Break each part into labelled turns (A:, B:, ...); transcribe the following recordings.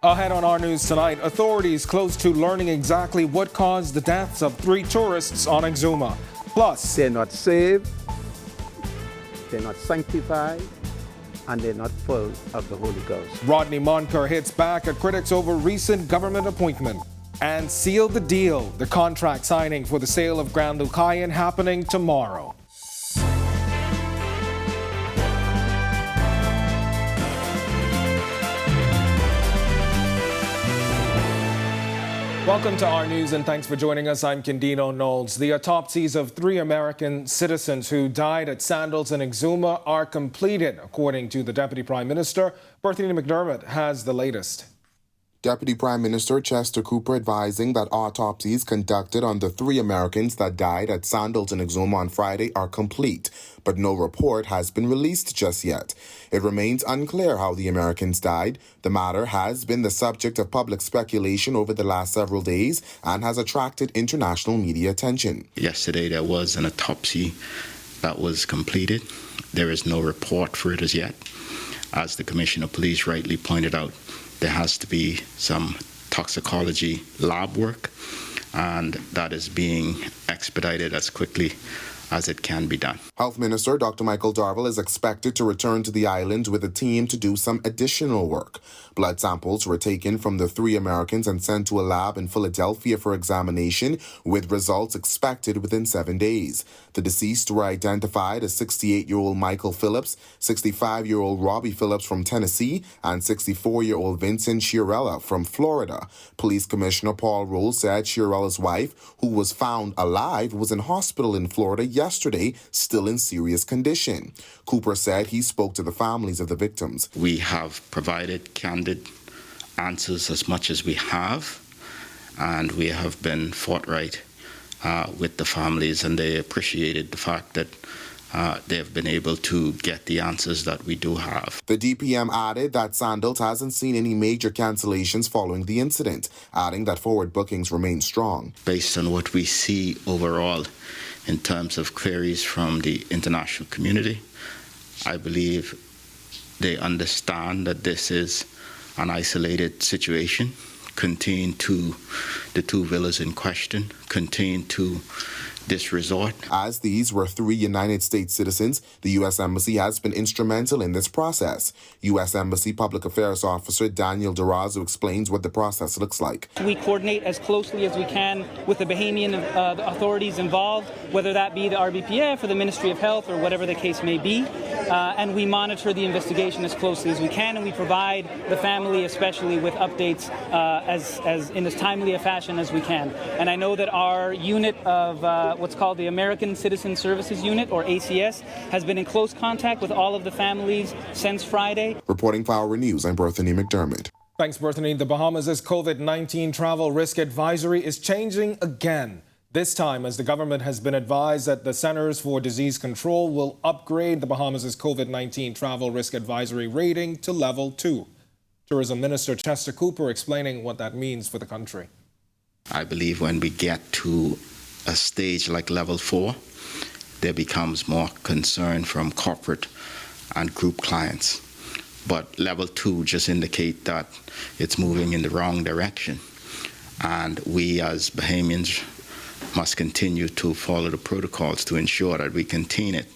A: Ahead on our news tonight, authorities close to learning exactly what caused the deaths of 3 tourists on Exuma. Plus,
B: they're not saved, they're not sanctified, and they're not full of the Holy Ghost.
A: Rodney Moncur hits back at critics over recent government appointment. And seal the deal, the contract signing for the sale of Grand Lucayan happening tomorrow. Welcome to our news and thanks for joining us. I'm Candino Knowles. The autopsies of 3 American citizens who died at Sandals and Exuma are completed, according to the Deputy Prime Minister. Berthany McDermott has the latest.
C: Deputy Prime Minister Chester Cooper advising that autopsies conducted on the 3 Americans that died at Sandals and Exuma on Friday are complete, but no report has been released just yet. It remains unclear how the Americans died. The matter has been the subject of public speculation over the last several days and has attracted international media attention.
D: Yesterday there was an autopsy that was completed. There is no report for it as yet. As the Commissioner of Police rightly pointed out, there has to be some toxicology lab work, and that is being expedited as quickly as it can be done.
C: Health Minister Dr. Michael Darville is expected to return to the island with a team to do some additional work. Blood samples were taken from the 3 Americans and sent to a lab in Philadelphia for examination, with results expected within 7 days. The deceased were identified as 68-year-old Michael Phillips, 65-year-old Robbie Phillips from Tennessee, and 64-year-old Vincent Chiarella from Florida. Police Commissioner Paul Roll said Chiarella's wife, who was found alive, was in hospital in Florida yesterday, still in serious condition. Cooper said he spoke to the families of the victims.
D: We have provided candid answers as much as we have, and we have been forthright with the families, and they appreciated the fact that they have been able to get the answers that we do have.
C: The DPM added that Sandals hasn't seen any major cancellations following the incident, adding that forward bookings remain strong.
D: Based on what we see overall in terms of queries from the international community, I believe they understand that this is an isolated situation contained to the 2 villas in question, contained to this resort.
C: As these were 3 United States citizens, the U.S. Embassy has been instrumental in this process. U.S. Embassy Public Affairs Officer Daniel Durazo explains what the process looks like.
E: We coordinate as closely as we can with the Bahamian authorities involved, whether that be the RBPF or the Ministry of Health or whatever the case may be, and we monitor the investigation as closely as we can, and we provide the family especially with updates as in as timely a fashion as we can. And I know that our unit of what's called the American Citizen Services Unit, or ACS, has been in close contact with all of the families since Friday.
C: Reporting for Our News, I'm Berthany McDermott.
A: Thanks, Berthany. The Bahamas' COVID-19 travel risk advisory is changing again. This time, as the government has been advised that the Centers for Disease Control will upgrade the Bahamas' COVID-19 travel risk advisory rating to level 2. Tourism Minister Chester Cooper explaining what that means for the country.
D: I believe when we get to a stage like level 4, there becomes more concern from corporate and group clients. But level 2 just indicate that it's moving in the wrong direction. And we as Bahamians must continue to follow the protocols to ensure that we contain it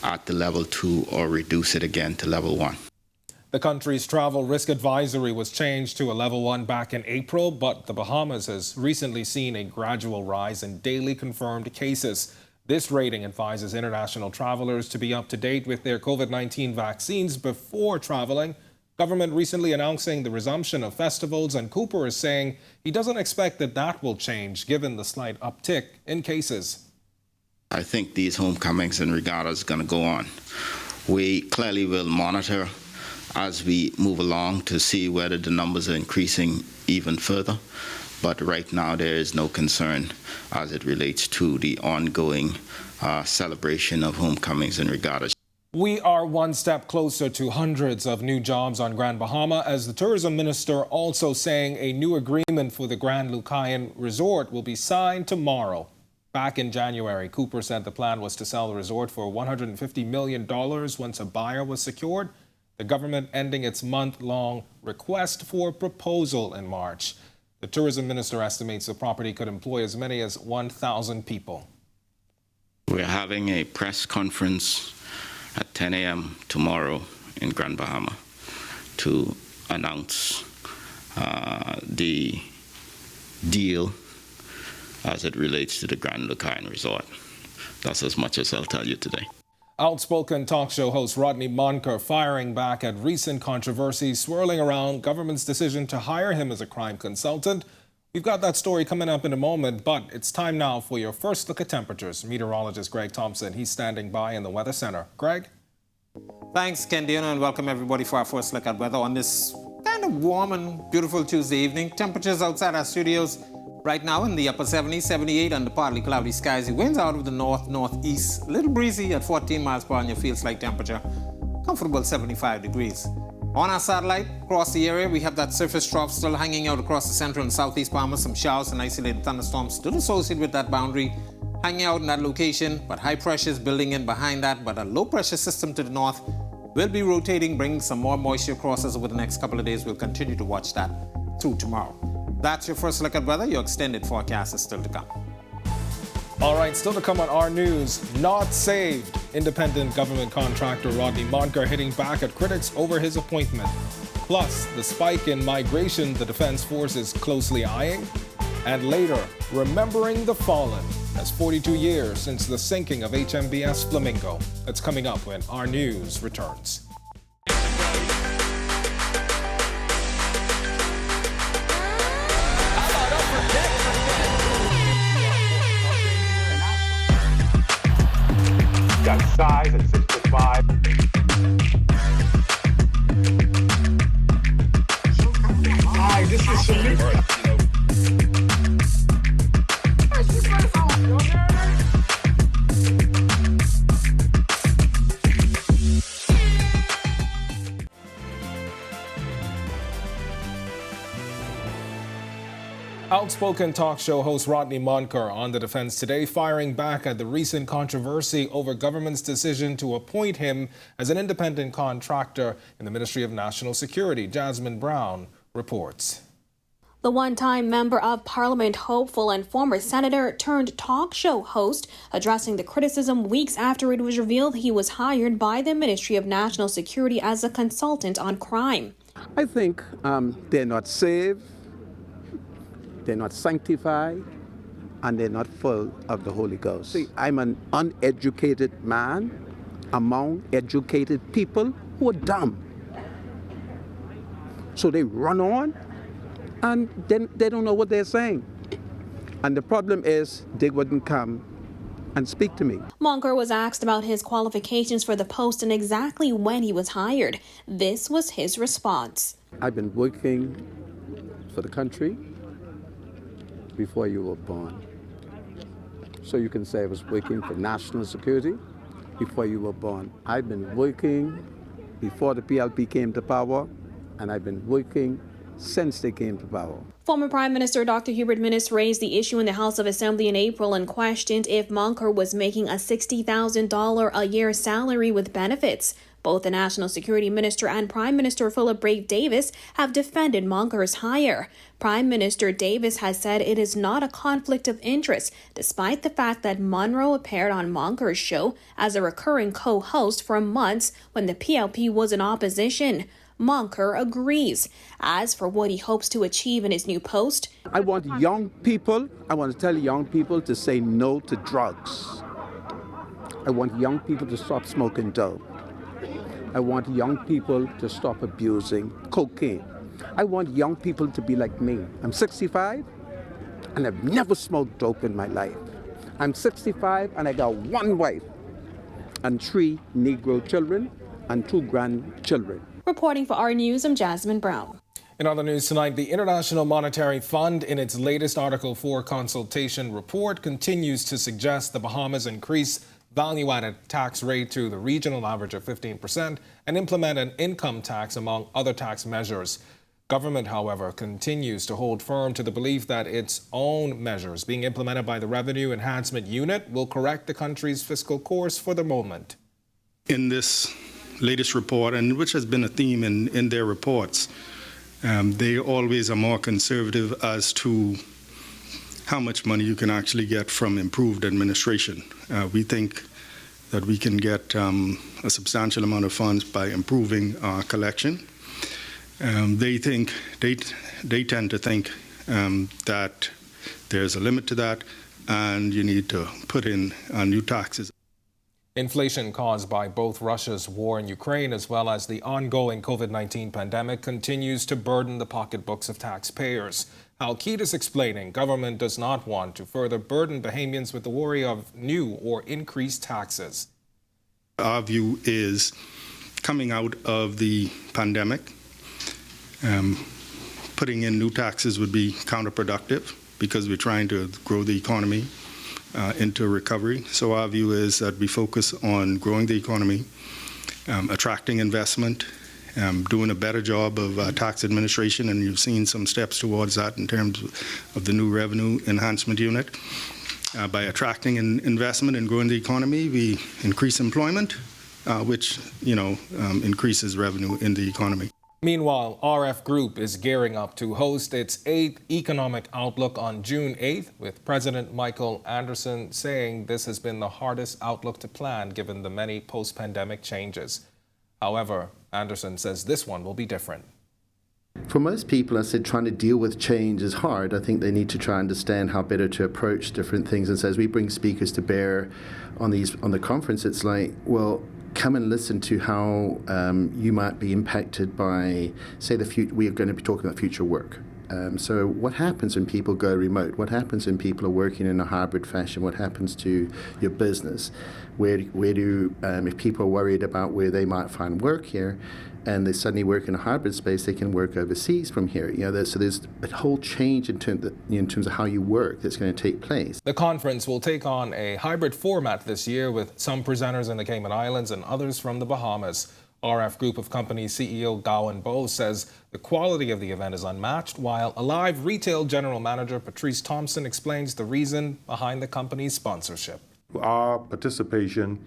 D: at the level 2 or reduce it again to level 1.
A: The country's travel risk advisory was changed to a level 1 back in April, but the Bahamas has recently seen a gradual rise in daily confirmed cases. This rating advises international travelers to be up to date with their COVID-19 vaccines before traveling. Government recently announcing the resumption of festivals, and Cooper is saying he doesn't expect that will change given the slight uptick in cases.
D: I think these homecomings and regattas are going to go on. We clearly will monitor as we move along to see whether the numbers are increasing even further. But right now there is no concern as it relates to the ongoing celebration of homecomings and regattas.
A: We are one step closer to hundreds of new jobs on Grand Bahama, as the tourism minister also saying a new agreement for the Grand Lucayan Resort will be signed tomorrow. Back in January, Cooper said the plan was to sell the resort for $150 million once a buyer was secured. the government ending its month-long request for proposal in March. The tourism minister estimates the property could employ as many as 1,000 people.
D: We're having a press conference at 10 a.m. tomorrow in Grand Bahama to announce the deal as it relates to the Grand Lucayan Resort. That's as much as I'll tell you today.
A: Outspoken talk show host Rodney Monker firing back at recent controversies swirling around government's decision to hire him as a crime consultant. We've got that story coming up in a moment, but it's time now for your first look at temperatures. Meteorologist Greg Thompson, he's standing by in the Weather Center. Greg?
F: Thanks, Ken Diona, and welcome everybody for our first look at weather on this kind of warm and beautiful Tuesday evening. Temperatures outside our studios right now in the upper 70s, 78 under partly cloudy skies. The winds out of the north-northeast, a little breezy at 14 miles per hour, and your feels-like temperature comfortable 75 degrees. On our satellite, across the area, we have that surface trough still hanging out across the central and southeast Bahamas. Some showers and isolated thunderstorms still associated with that boundary, hanging out in that location, but high pressures building in behind that. But a low-pressure system to the north will be rotating, bringing some more moisture across us over the next couple of days. We'll continue to watch that through tomorrow. That's your first look at weather. Your extended forecast is still to come.
A: All right, still to come on our news, not saved. Independent government contractor Rodney Monker hitting back at critics over his appointment. Plus, the spike in migration the Defense Force is closely eyeing. And later, remembering the fallen as 42 years since the sinking of HMBS Flamingo. That's coming up when our news returns.
G: Got size at 6'5". Hi, this is Shamika.
A: Outspoken talk show host Rodney Monker on the defense today, firing back at the recent controversy over government's decision to appoint him as an independent contractor in the Ministry of National Security. Jasmine Brown reports.
H: The one-time member of Parliament hopeful and former senator turned talk show host addressing the criticism weeks after it was revealed he was hired by the Ministry of National Security as a consultant on crime.
B: I think they're not saved, they're not sanctified, and they're not full of the Holy Ghost. See, I'm an uneducated man among educated people who are dumb. So they run on, and then they don't know what they're saying. And the problem is they wouldn't come and speak to me.
H: Monker was asked about his qualifications for the post and exactly when he was hired. This was his response.
B: I've been working for the country before you were born. So you can say I was working for national security before you were born. I've been working before the PLP came to power, and I've been working since they came to power.
H: Former Prime Minister Dr. Hubert Minnis raised the issue in the House of Assembly in April and questioned if Monker was making a $60,000 a year salary with benefits. Both the National Security Minister and Prime Minister Philip Brave Davis have defended Monker's hire. Prime Minister Davis has said it is not a conflict of interest, despite the fact that Monroe appeared on Monker's show as a recurring co-host for months when the PLP was in opposition. Monker agrees. As for what he hopes to achieve in his new post,
B: I want to tell young people to say no to drugs. I want young people to stop smoking dope. I want young people to stop abusing cocaine. I want young people to be like me. I'm 65 and I've never smoked dope in my life. I'm 65 and I got one wife and 3 Negro children and 2 grandchildren.
H: Reporting for our news, I'm Jasmine Brown.
A: In other news tonight, the International Monetary Fund, in its latest Article 4 consultation report, continues to suggest the Bahamas increase value-added tax rate to the regional average of 15% and implement an income tax among other tax measures. Government, however, continues to hold firm to the belief that its own measures being implemented by the Revenue Enhancement Unit will correct the country's fiscal course for the moment.
I: In this latest report, and which has been a theme in their reports, they always are more conservative as to how much money you can actually get from improved administration. We think that we can get a substantial amount of funds by improving our collection. They tend to think that there's a limit to that, and you need to put in new taxes.
A: Inflation caused by both Russia's war in Ukraine as well as the ongoing COVID-19 pandemic continues to burden the pocketbooks of taxpayers. Al Keed is explaining government does not want to further burden Bahamians with the worry of new or increased taxes.
I: Our view is coming out of the pandemic, putting in new taxes would be counterproductive because we're trying to grow the economy into recovery. So our view is that we focus on growing the economy, attracting investment, doing a better job of tax administration, and you've seen some steps towards that in terms of the new revenue enhancement unit. By attracting investment and growing the economy, we increase employment, which increases revenue in the economy.
A: Meanwhile, RF Group is gearing up to host its 8th Economic Outlook on June 8th, with President Michael Anderson saying this has been the hardest outlook to plan given the many post-pandemic changes. However, Anderson says this one will be different.
J: For most people, I said, trying to deal with change is hard. I think they need to try and understand how better to approach different things. And so as we bring speakers to bear on the conference, it's like, well, come and listen to how you might be impacted by, say, we are going to be talking about future work. So what happens when people go remote? What happens when people are working in a hybrid fashion? What happens to your business? If people are worried about where they might find work here, and they suddenly work in a hybrid space, they can work overseas from here. So there's a whole change in terms of how you work that's going to take place.
A: The conference will take on a hybrid format this year with some presenters in the Cayman Islands and others from the Bahamas. RF Group of Companies CEO Gowan Bowe says the quality of the event is unmatched, while Alive Retail General Manager Patrice Thompson explains the reason behind the company's sponsorship.
K: Our participation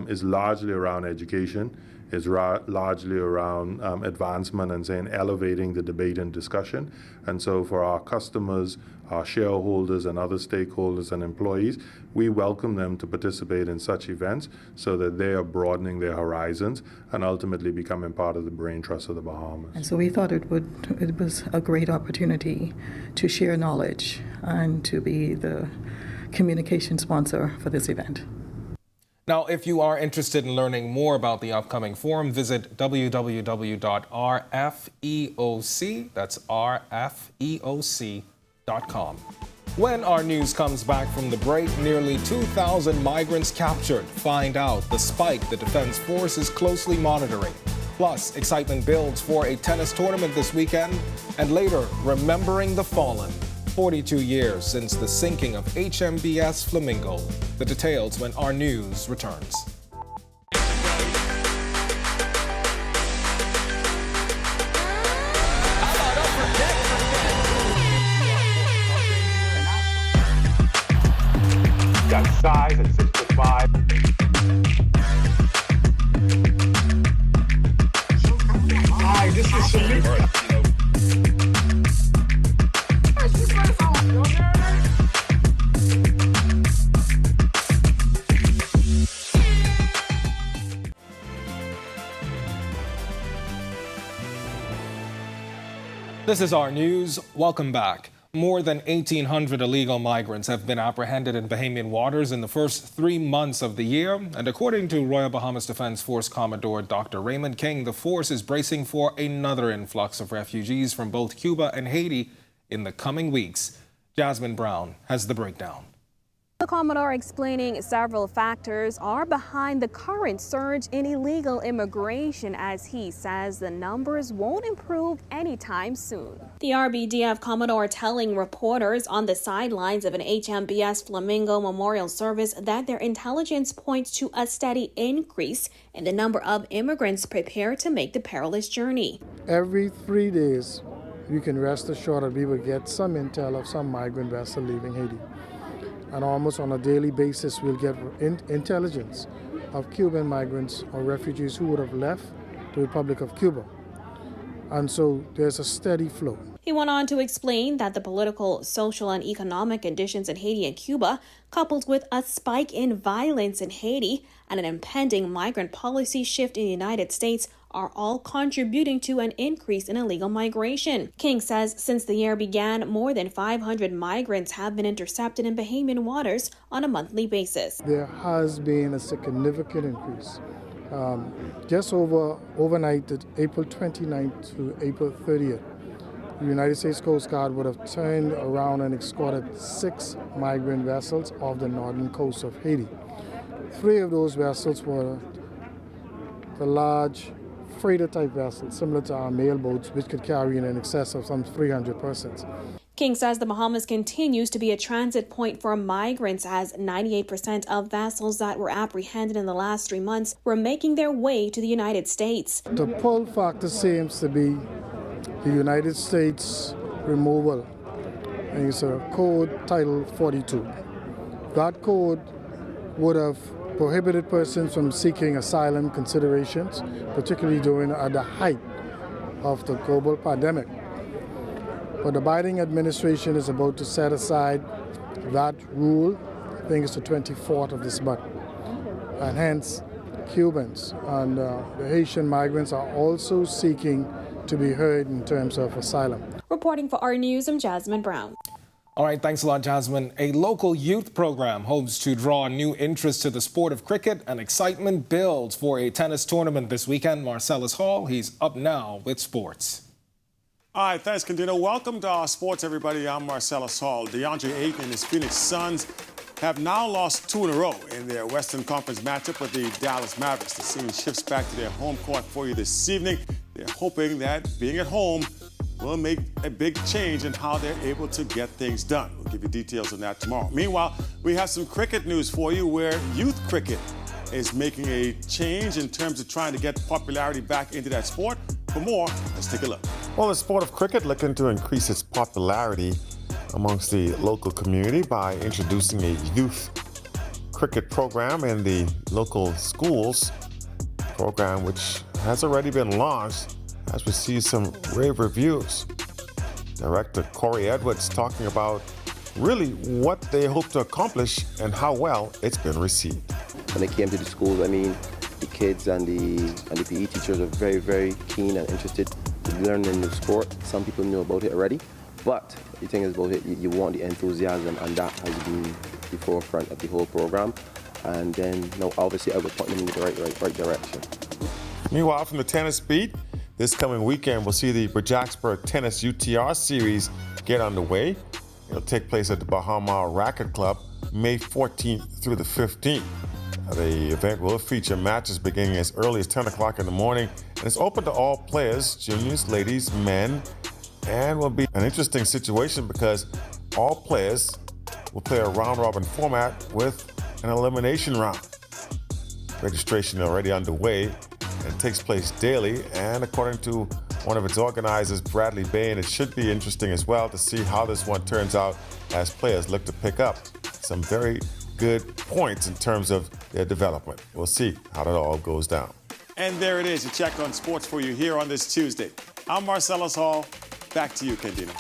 K: is largely around education. Is largely around advancement and saying elevating the debate and discussion. And so for our customers, our shareholders and other stakeholders and employees, we welcome them to participate in such events so that they are broadening their horizons and ultimately becoming part of the brain trust of the Bahamas.
L: And so we thought it was a great opportunity to share knowledge and to be the communication sponsor for this event.
A: Now, if you are interested in learning more about the upcoming forum, visit www.rfeoc, that's rfeoc.com. When our news comes back from the break, nearly 2,000 migrants captured. Find out the spike the Defense Force is closely monitoring. Plus, excitement builds for a tennis tournament this weekend. And later, remembering the fallen. 42 years since the sinking of HMBS Flamingo. The details when our news returns.
G: Got size at 6'5". Hi, this is Shamika.
A: This is our news. Welcome back. More than 1,800 illegal migrants have been apprehended in Bahamian waters in the first 3 months of the year. And according to Royal Bahamas Defense Force Commodore Dr. Raymond King, the force is bracing for another influx of refugees from both Cuba and Haiti in the coming weeks. Jasmine Brown has the breakdown.
H: The Commodore explaining several factors are behind the current surge in illegal immigration, as he says the numbers won't improve anytime soon. The RBDF Commodore telling reporters on the sidelines of an HMBS Flamingo memorial service that their intelligence points to a steady increase in the number of immigrants prepared to make the perilous journey.
M: Every 3 days, you can rest assured that we will get some intel of some migrant vessel leaving Haiti. And almost on a daily basis, we'll get intelligence of Cuban migrants or refugees who would have left the Republic of Cuba. And so there's a steady flow.
H: He went on to explain that the political, social, and economic conditions in Haiti and Cuba, coupled with a spike in violence in Haiti and an impending migrant policy shift in the United States, are all contributing to an increase in illegal migration. King says since the year began, more than 500 migrants have been intercepted in Bahamian waters on a monthly basis.
M: There has been a significant increase. Just overnight, April 29th to April 30th, the United States Coast Guard would have turned around and escorted 6 migrant vessels off the northern coast of Haiti. 3 of those vessels were the large freighter-type vessels, similar to our mail boats, which could carry in excess of some 300 persons.
H: King says the Bahamas continues to be a transit point for migrants, as 98% of vessels that were apprehended in the last 3 months were making their way to the United States.
M: The pull factor seems to be the United States removal, and it's a code Title 42. That code would have prohibited persons from seeking asylum considerations, particularly at the height of the global pandemic. But the Biden administration is about to set aside that rule. I think it's the 24th of this month. And hence, Cubans and the Haitian migrants are also seeking to be heard in terms of asylum.
H: Reporting for our news, I'm Jasmine Brown.
A: All right, thanks a lot, Jasmine. A local youth program hopes to draw new interest to the sport of cricket, and excitement builds for a tennis tournament this weekend. Marcellus Hall, he's up now with sports.
N: All right, thanks, Candino. Welcome to our sports, everybody. I'm Marcellus Hall. DeAndre Ayton and his Phoenix Suns have now lost 2 in a row in their Western Conference matchup with the Dallas Mavericks. The team shifts back to their home court for you this evening. They're hoping that being at home will make a big change in how they're able to get things done. We'll give you details on that tomorrow. Meanwhile, we have some cricket news for you, where youth cricket is making a change in terms of trying to get popularity back into that sport. For more, let's take a look.
O: Well, the sport of cricket looking to increase its popularity amongst the local community by introducing a youth cricket program in the local schools. Program which has already been launched, has received some rave reviews. Director Corey Edwards talking about really what they hope to accomplish and how well it's been received.
P: When they came to the schools, I mean, the kids and the PE teachers are very, very keen and interested in learning the sport. Some people know about it already, but the thing is about it, you want the enthusiasm, and that has been the forefront of the whole program. And then, obviously, I would point them in the right direction.
O: Meanwhile, from the tennis beat, this coming weekend, we'll see the Bridge-Jacksburg Tennis UTR Series get underway. It'll take place at the Bahama Racket Club May 14th through the 15th. The event will feature matches beginning as early as 10 o'clock in the morning, and it's open to all players, juniors, ladies, men, and will be an interesting situation because all players will play a round-robin format with an elimination round. Registration already underway and takes place daily, and according to one of its organizers, Bradley Bain, it should be interesting as well to see how this one turns out as players look to pick up some very good points in terms of their development. We'll see how that all goes down.
N: And there it is, a check on sports for you here on this Tuesday. I'm Marcellus Hall. Back to you, Candino.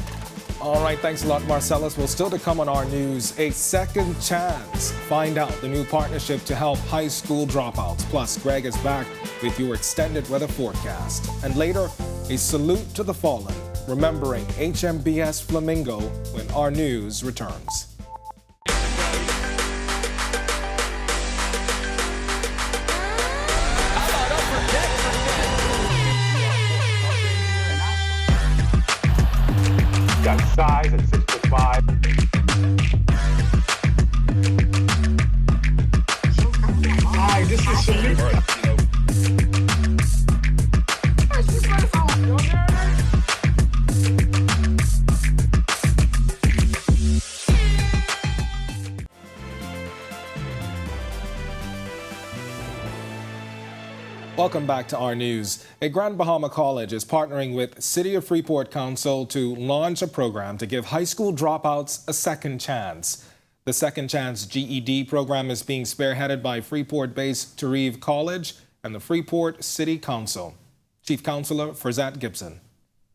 A: All right, thanks a lot, Marcellus. Well, still to come on our news, a second chance. Find out the new partnership to help high school dropouts. Plus, Greg is back with your extended weather forecast. And later, a salute to the fallen, remembering HMBS Flamingo when our news returns.
G: Got size at 6'5". Hi, this is Salute.
A: Welcome back to our news. A Grand Bahama College is partnering with City of Freeport Council to launch a program to give high school dropouts a second chance. The Second Chance GED program is being spearheaded by Freeport-based Tareve College and the Freeport City Council. Chief Counselor Farzette Gibson.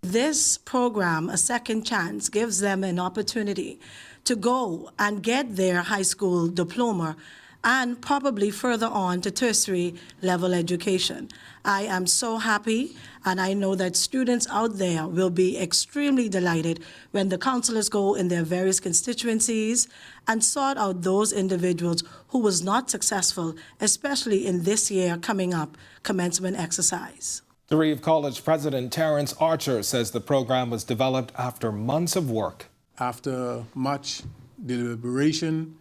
Q: This program, A Second Chance, gives them an opportunity to go and get their high school diploma and probably further on to tertiary level education. I am so happy, and I know that students out there will be extremely delighted when the counselors go in their various constituencies and sort out those individuals who was not successful, especially in this year coming up commencement exercise.
A: Tareve College President Terrence Archer says the program was developed after months of work.
R: After much deliberation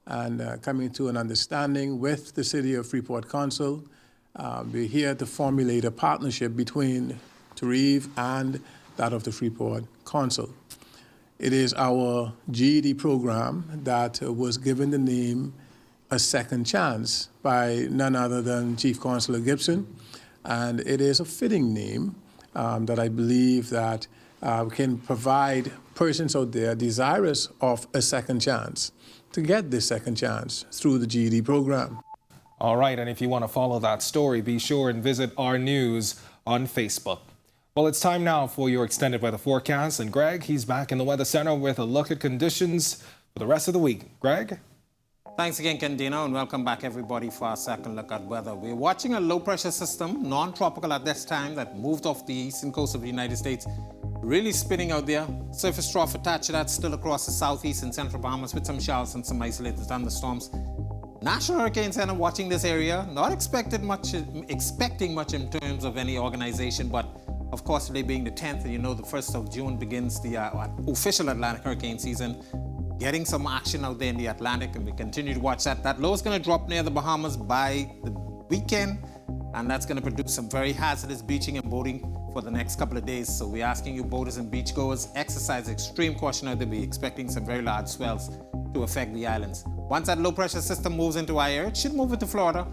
R: and coming to an understanding with the City of Freeport Council, we're here to formulate a partnership between Tareve and that of the Freeport Council. It is our GED program that was given the name A Second Chance by none other than Chief Counselor Gibson, and it is a fitting name that I believe that can provide persons out there desirous of a second chance to get this second chance through the GED program.
A: All right, and if you want to follow that story, be sure and visit our news on Facebook. Well, it's time now for your extended weather forecast, and Greg, he's back in the Weather Center with a look at conditions for the rest of the week. Greg?
F: Thanks again, Candino, and welcome back, everybody, for our second look at weather. We're watching a low-pressure system, non-tropical at this time, that moved off the eastern coast of the United States, really spinning out there. Surface trough attached to that, still across the southeast and central Bahamas with some showers and some isolated thunderstorms. National Hurricane Center watching this area, not expecting much in terms of any organization, but of course, today being the 10th, you know the 1st of June begins the official Atlantic hurricane season. Getting some action out there in the Atlantic, and we continue to watch that. That low is going to drop near the Bahamas by the weekend, and that's going to produce some very hazardous beaching and boating for the next couple of days. So we're asking you boaters and beachgoers, exercise extreme caution out there. We're expecting some very large swells to affect the islands. Once that low pressure system moves into our area, it should move into Florida,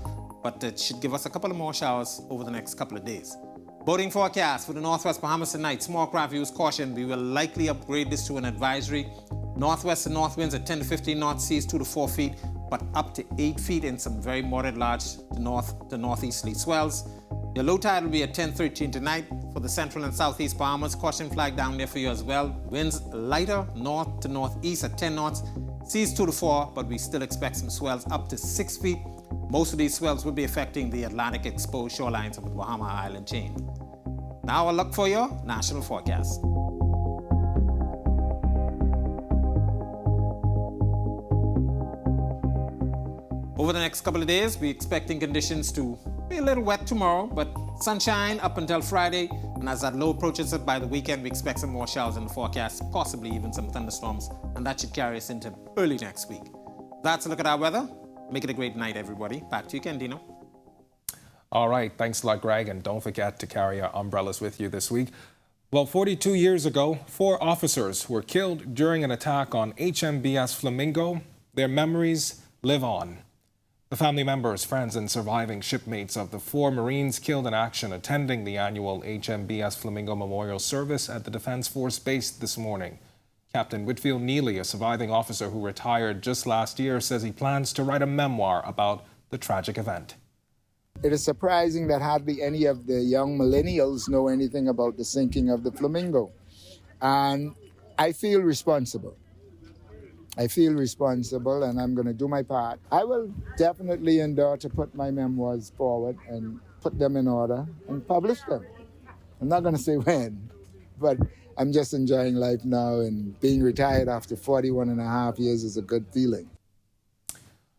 F: but it should give us a couple of more showers over the next couple of days. Boating forecast for the Northwest Bahamas tonight. Small craft use caution. We will likely upgrade this to an advisory. Northwest and north winds at 10 to 15 knots, seas 2 to 4 feet, but up to 8 feet in some very moderate large to northeasterly swells. Your low tide will be at 10:13 tonight for the central and southeast Bahamas. Caution flag down there for you as well. Winds lighter north to northeast at 10 knots, seas 2 to 4, but we still expect some swells up to 6 feet. Most of these swells will be affecting the Atlantic exposed shorelines of the Bahama Island chain. Now a look for your national forecast. Over the next couple of days, we're expecting conditions to be a little wet tomorrow, but sunshine up until Friday. And as that low approaches it by the weekend, we expect some more showers in the forecast, possibly even some thunderstorms, and that should carry us into early next week. That's a look at our weather. Make it a great night, everybody. Back to you, Candino.
A: All right, thanks a lot, Greg, and don't forget to carry your umbrellas with you this week. Well, 42 years ago, 4 officers were killed during an attack on HMBS Flamingo. Their memories live on. The family members, friends, and surviving shipmates of the 4 Marines killed in action attending the annual HMBS Flamingo Memorial Service at the Defense Force Base this morning. Captain Whitfield Neely, a surviving officer who retired just last year, says he plans to write a memoir about the tragic event.
S: It is surprising that hardly any of the young millennials know anything about the sinking of the Flamingo. And I feel responsible. And I'm going to do my part. I will definitely endeavor to put my memoirs forward and put them in order and publish them. I'm not going to say when, but I'm just enjoying life now, and being retired after 41 and a half years is a good feeling.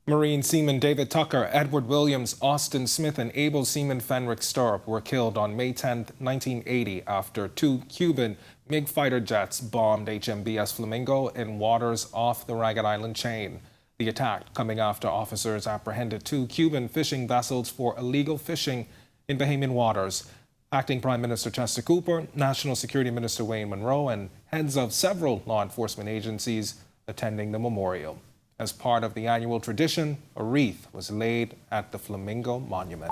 A: Marine Seaman David Tucker, Edward Williams, Austin Smith, and able Seaman Fenric Sturp were killed on May 10, 1980 after 2 Cuban MiG fighter jets bombed HMBS Flamingo in waters off the Ragged Island chain. The attack coming after officers apprehended 2 Cuban fishing vessels for illegal fishing in Bahamian waters. Acting Prime Minister Chester Cooper, National Security Minister Wayne Monroe, and heads of several law enforcement agencies attending the memorial. As part of the annual tradition, a wreath was laid at the Flamingo Monument.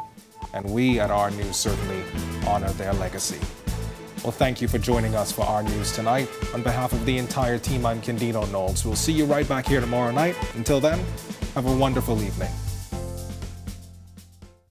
A: And we at Our News certainly honor their legacy. Well, thank you for joining us for our news tonight. On behalf of the entire team, I'm Candido Knowles. We'll see you right back here tomorrow night. Until then, have a wonderful evening.